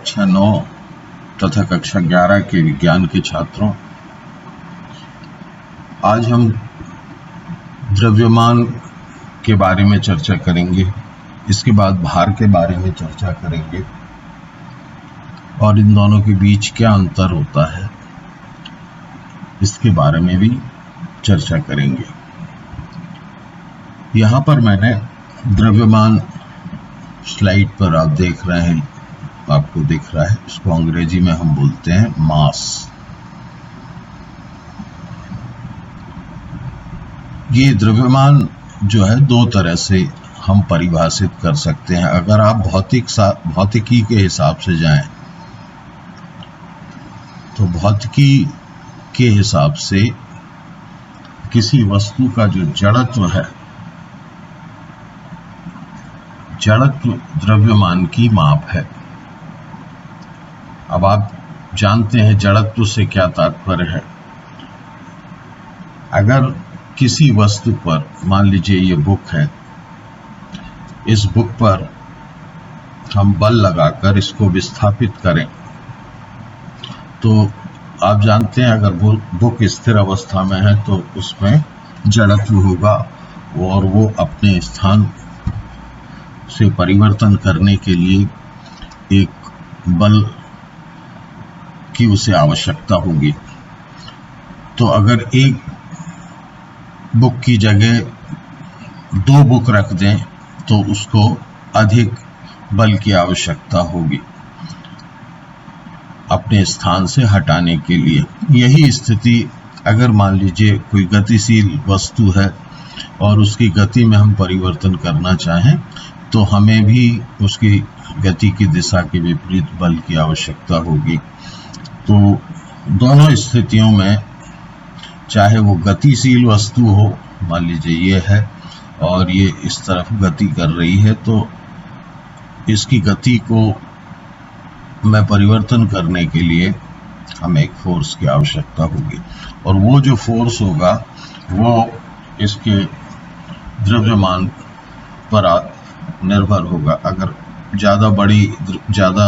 कक्षा 9 तथा कक्षा 11 के विज्ञान के छात्रों, आज हम द्रव्यमान के बारे में चर्चा करेंगे। इसके बाद भार के बारे में चर्चा करेंगे और इन दोनों के बीच क्या अंतर होता है इसके बारे में भी चर्चा करेंगे। यहाँ पर मैंने द्रव्यमान स्लाइड पर आप देख रहे हैं, आपको दिख रहा है, इसको अंग्रेजी में हम बोलते हैं मास। ये द्रव्यमान जो है दो तरह से हम परिभाषित कर सकते हैं। अगर आप भौतिकी के हिसाब से जाएं तो भौतिकी के हिसाब से किसी वस्तु का जो जड़त्व है, जड़त्व द्रव्यमान की माप है। अब आप जानते हैं जड़त्व से क्या तात्पर्य है। अगर किसी वस्तु पर, मान लीजिए ये बुक है, इस बुक पर हम बल लगाकर इसको विस्थापित करें तो आप जानते हैं अगर बुक स्थिर अवस्था में है तो उसमें जड़त्व होगा और वो अपने स्थान से परिवर्तन करने के लिए एक बल की उसे आवश्यकता होगी। तो अगर एक बुक की जगह 2 बुक रख दें तो उसको अधिक बल की आवश्यकता होगी अपने स्थान से हटाने के लिए। यही स्थिति अगर मान लीजिए कोई गतिशील वस्तु है और उसकी गति में हम परिवर्तन करना चाहें तो हमें भी उसकी गति की दिशा के विपरीत बल की आवश्यकता होगी। तो दोनों स्थितियों में, चाहे वो गतिशील वस्तु हो, मान लीजिए ये है और ये इस तरफ गति कर रही है, तो इसकी गति को में परिवर्तन करने के लिए हमें एक फोर्स की आवश्यकता होगी और वो जो फोर्स होगा वो इसके द्रव्यमान पर निर्भर होगा। अगर ज़्यादा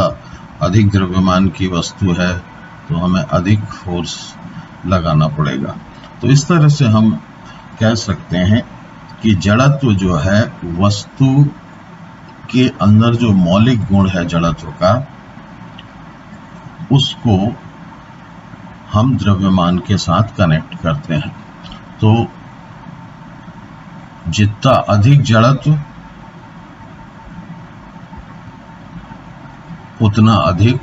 अधिक द्रव्यमान की वस्तु है तो हमें अधिक फोर्स लगाना पड़ेगा। तो इस तरह से हम कह सकते हैं कि जड़त्व जो है, वस्तु के अंदर जो मौलिक गुण है जड़त्व का, उसको हम द्रव्यमान के साथ कनेक्ट करते हैं। तो जितना अधिक जड़त्व उतना अधिक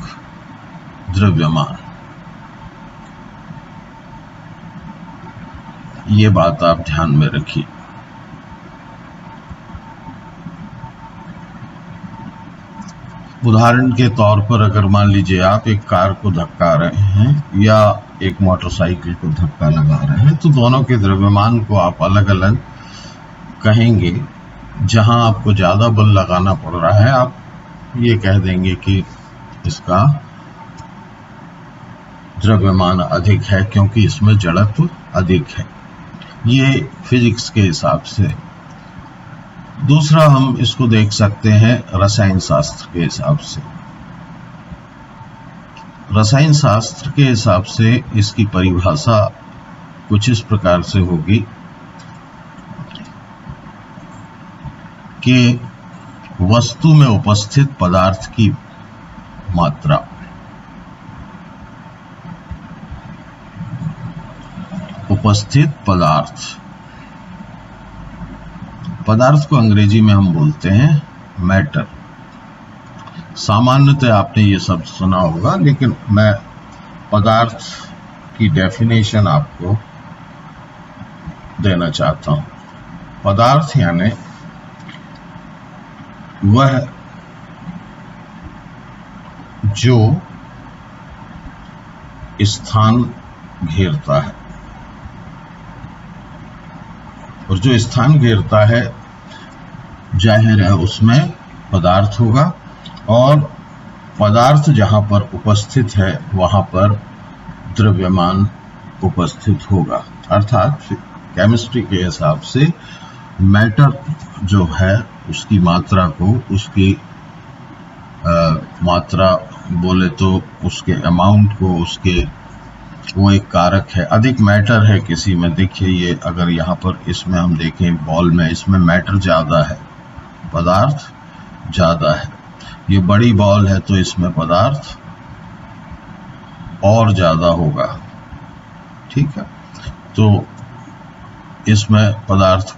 द्रव्यमान। ये बात आप ध्यान में रखिए। उदाहरण के तौर पर अगर मान लीजिए आप एक कार को धक्का रहे हैं या एक मोटरसाइकिल को धक्का लगा रहे हैं तो दोनों के द्रव्यमान को आप अलग अलग कहेंगे। जहां आपको ज्यादा बल लगाना पड़ रहा है आप ये कह देंगे कि इसका द्रव्यमान अधिक है क्योंकि इसमें जड़त्व अधिक है। ये फिजिक्स के हिसाब से। दूसरा हम इसको देख सकते हैं रसायन शास्त्र के हिसाब से। रसायन शास्त्र के हिसाब से इसकी परिभाषा कुछ इस प्रकार से होगी कि वस्तु में उपस्थित पदार्थ की मात्रा, उपस्थित पदार्थ को अंग्रेजी में हम बोलते हैं मैटर। सामान्यतः आपने ये शब्द सुना होगा, लेकिन मैं पदार्थ की डेफिनेशन आपको देना चाहता हूं। पदार्थ यानी वह जो स्थान घेरता है, और जो स्थान घेरता है जाहिर है उसमें पदार्थ होगा और पदार्थ जहां पर उपस्थित है वहां पर द्रव्यमान उपस्थित होगा। अर्थात केमिस्ट्री के हिसाब से मैटर जो है उसकी मात्रा को उसकी मात्रा बोले तो उसके अमाउंट को, उसके वो एक कारक है। अधिक मैटर है किसी में, देखिए ये अगर यहाँ पर इसमें हम देखें बॉल में, इसमें मैटर ज़्यादा है, पदार्थ ज़्यादा है। ये बड़ी बॉल है तो इसमें पदार्थ और ज़्यादा होगा, ठीक है, तो इसमें पदार्थ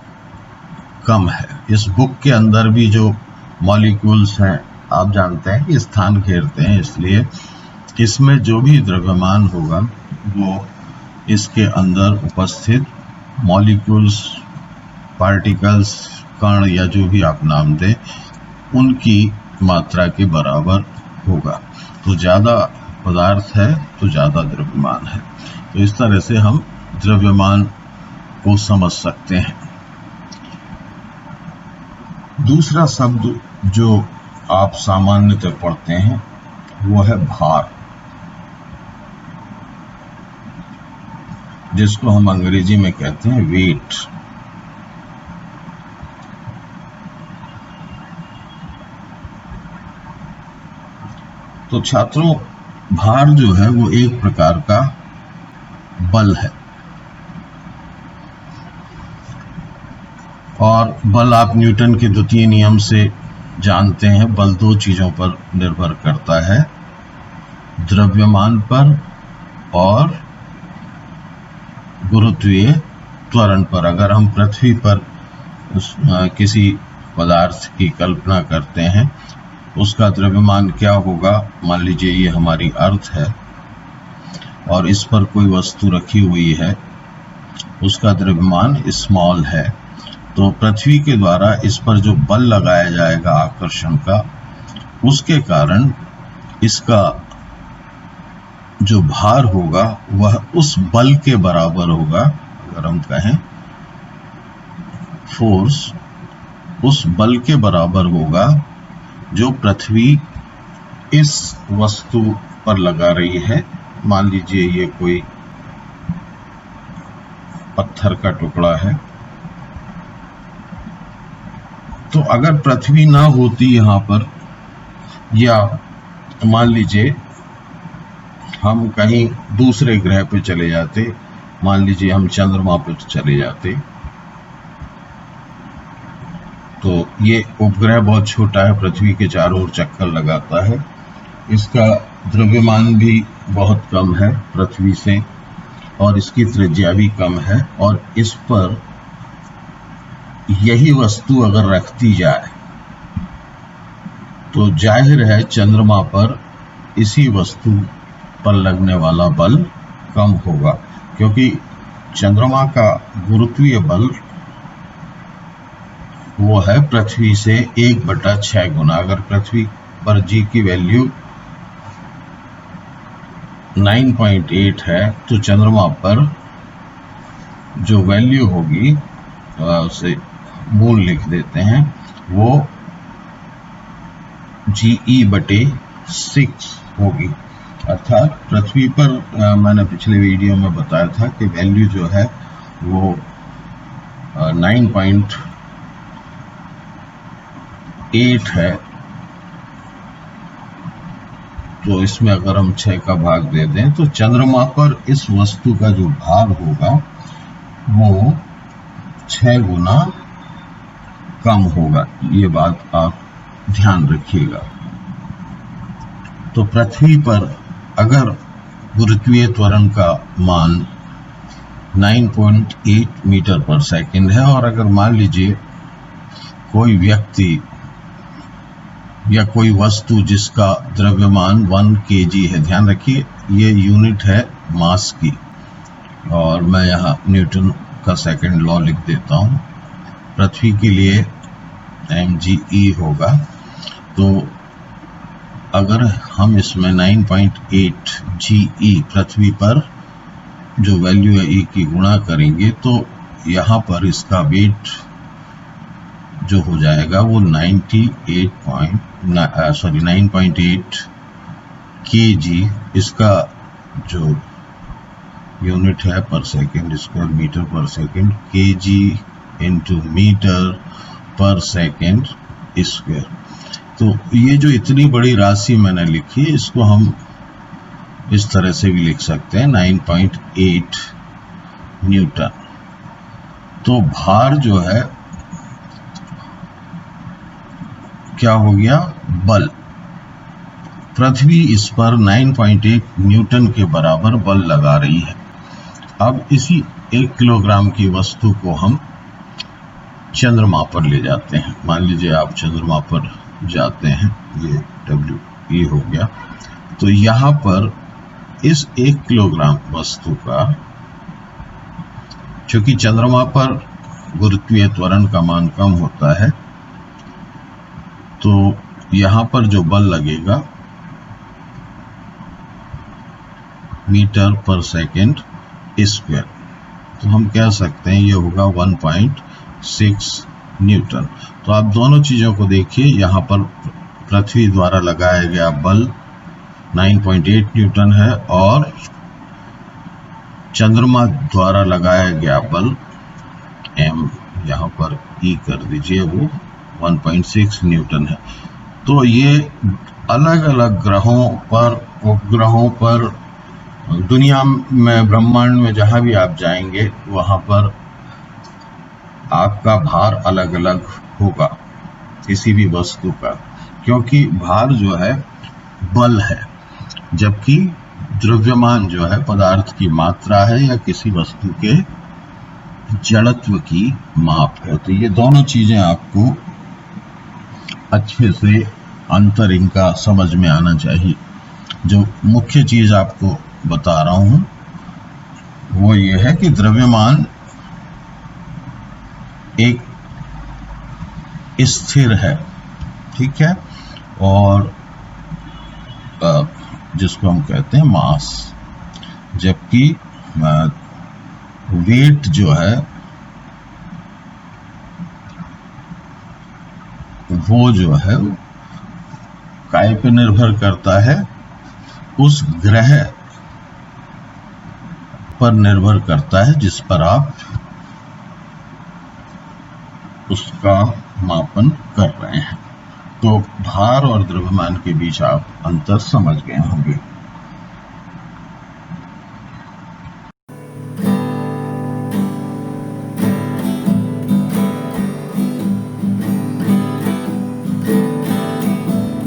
कम है। इस बुक के अंदर भी जो मॉलिक्यूल्स हैं, आप जानते हैं कि स्थान घेरते हैं, इसलिए इसमें जो भी द्रव्यमान होगा वो इसके अंदर उपस्थित मॉलिक्यूल्स, पार्टिकल्स, कण या जो भी आप नाम दें, उनकी मात्रा के बराबर होगा। तो ज़्यादा पदार्थ है तो ज़्यादा द्रव्यमान है। तो इस तरह से हम द्रव्यमान को समझ सकते हैं। दूसरा शब्द जो आप सामान्यतः पढ़ते हैं वो है भार, जिसको हम अंग्रेजी में कहते हैं वेट। तो छात्रों, भार जो है वो एक प्रकार का बल है, और बल आप न्यूटन के द्वितीय नियम से जानते हैं। बल दो चीजों पर निर्भर करता है, द्रव्यमान पर और गुरुत्वीय त्वरण पर। अगर हम पृथ्वी पर किसी पदार्थ की कल्पना करते हैं, उसका द्रव्यमान क्या होगा, मान लीजिए ये हमारी अर्थ है और इस पर कोई वस्तु रखी हुई है, उसका द्रव्यमान स्मॉल है, तो पृथ्वी के द्वारा इस पर जो बल लगाया जाएगा आकर्षण का, उसके कारण इसका जो भार होगा वह उस बल के बराबर होगा। अगर हम कहें फोर्स, उस बल के बराबर होगा जो पृथ्वी इस वस्तु पर लगा रही है। मान लीजिए ये कोई पत्थर का टुकड़ा है, तो अगर पृथ्वी ना होती यहाँ पर, या मान लीजिए हम कहीं दूसरे ग्रह पे चले जाते, मान लीजिए हम चंद्रमा पे चले जाते, तो ये उपग्रह बहुत छोटा है, पृथ्वी के चारों ओर चक्कर लगाता है, इसका द्रव्यमान भी बहुत कम है पृथ्वी से, और इसकी त्रिज्या भी कम है, और इस पर यही वस्तु अगर रखती जाए तो जाहिर है चंद्रमा पर इसी वस्तु पर लगने वाला बल कम होगा, क्योंकि चंद्रमा का गुरुत्वीय बल वो है पृथ्वी से 1/6 गुना। अगर पृथ्वी पर जी की वैल्यू 9.8 है, तो चंद्रमा पर जो वैल्यू होगी, उसे मूल लिख देते हैं, वो GE/6 होगी। अर्थात पृथ्वी पर मैंने पिछले वीडियो में बताया था कि वैल्यू जो है वो 9.8 है, तो इसमें अगर हम 6 का भाग दे दें तो चंद्रमा पर इस वस्तु का जो भार होगा वो 6 गुना कम होगा। ये बात आप ध्यान रखिएगा। तो पृथ्वी पर अगर गुरुत्वीय त्वरण का मान 9.8 मीटर पर सेकंड है, और अगर मान लीजिए कोई व्यक्ति या कोई वस्तु जिसका द्रव्यमान 1 kg है, ध्यान रखिए ये यूनिट है मास की, और मैं यहाँ न्यूटन का सेकंड लॉ लिख देता हूँ। पृथ्वी के लिए mge होगा, तो अगर हम इसमें 9.8 GE पृथ्वी पर जो वैल्यू है E की गुणा करेंगे, तो यहाँ पर इसका वेट जो हो जाएगा वो 9.8 kg, इसका जो यूनिट है पर सेकेंड स्क्वायर मीटर पर सेकेंड, kg इंटू मीटर पर सेकेंड स्क्वायर। तो ये जो इतनी बड़ी राशि मैंने लिखी, इसको हम इस तरह से भी लिख सकते हैं 9.8 न्यूटन। तो भार जो है क्या हो गया, बल। पृथ्वी इस पर 9.8 न्यूटन के बराबर बल लगा रही है। अब इसी 1 किलोग्राम की वस्तु को हम चंद्रमा पर ले जाते हैं। मान लीजिए आप चंद्रमा पर जाते हैं, ये WE हो गया। तो यहाँ पर इस 1 किलोग्राम वस्तु का, चूंकि चंद्रमा पर गुरुत्वीय त्वरण का मान कम होता है, तो यहाँ पर जो बल लगेगा मीटर पर सेकेंड स्क्वायर, तो हम कह सकते हैं ये होगा 1.6 न्यूटन। तो आप दोनों चीज़ों को देखिए, यहाँ पर पृथ्वी द्वारा लगाया गया बल 9.8 न्यूटन है और चंद्रमा द्वारा लगाया गया बल m, यहाँ पर E कर दीजिए, वो 1.6 न्यूटन है। तो ये अलग अलग ग्रहों पर, उपग्रहों पर, दुनिया में, ब्रह्मांड में जहाँ भी आप जाएंगे वहाँ पर आपका भार अलग अलग होगा किसी भी वस्तु का, क्योंकि भार जो है बल है, जबकि द्रव्यमान जो है पदार्थ की मात्रा है या किसी वस्तु के जड़त्व की माप है। तो ये दोनों चीजें आपको अच्छे से अंतर इनका समझ में आना चाहिए। जो मुख्य चीज आपको बता रहा हूं वो ये है कि द्रव्यमान एक स्थिर है, ठीक है, और जिसको हम कहते हैं मास, जबकि वेट जो है वो जो है काय पे निर्भर करता है, उस ग्रह पर निर्भर करता है जिस पर आप उसका मापन कर रहे हैं। तो भार और द्रव्यमान के बीच आप अंतर समझ गए होंगे।